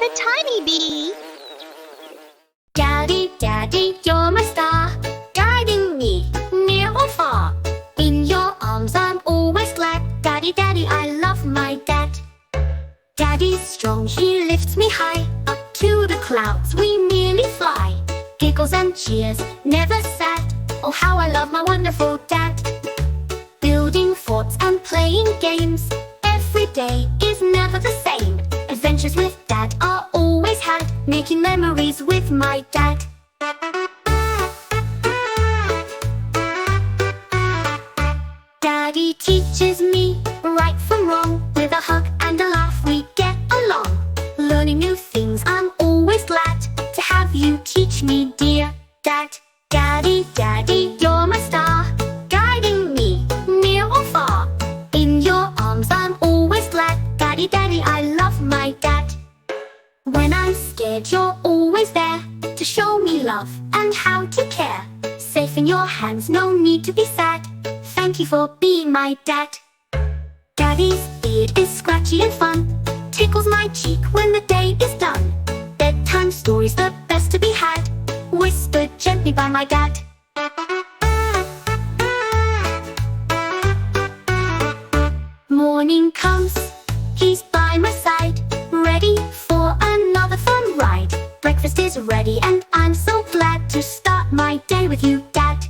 the tiny bee. Daddy, Daddy, you're my star, guiding me near or far. In your arms I'm always glad. Daddy, Daddy, I love my dad. Daddy's strong, he lifts me high. Up to the clouds we merely fly. Giggles and cheers, never sad. Oh, how I love my wonderful dad. Building forts and playing games, every day is never the same. Adventures with dad are always had, making memories with my dad. Daddy teaches me right from wrong. With a hug and a laugh we get along. Learning new things, I'm always glad to have you teach me, dear dad. Daddy, Daddy, you're my star, guiding me near or far. In your arms I'm always glad. Daddy, Daddy, I love my dad. When I'm scared you're always there to show me love and how to care. Safe in your hands, no need to be sad. Thank you for being my dad. Daddy's beard is scratchy and fun, tickles my cheek when the day is done. Bedtime stories, the best to be had, whispered gently by my dad. Morning comes, he's by my side, ready for another fun ride. Breakfast is ready and I'm so glad to start my day with you, Dad.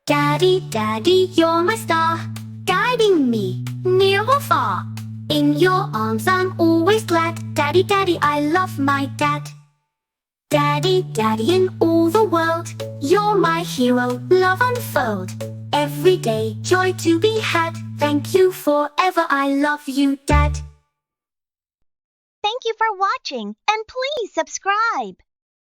Daddy, Daddy, you're my star, guiding me near or far. In your arms I'm always glad. Daddy, Daddy, I love my dad. Daddy, Daddy, in all the world, you're my hero, love unfold. Every day, joy to be had. Thank you forever, I love you, Dad. Thank you for watching, and please subscribe.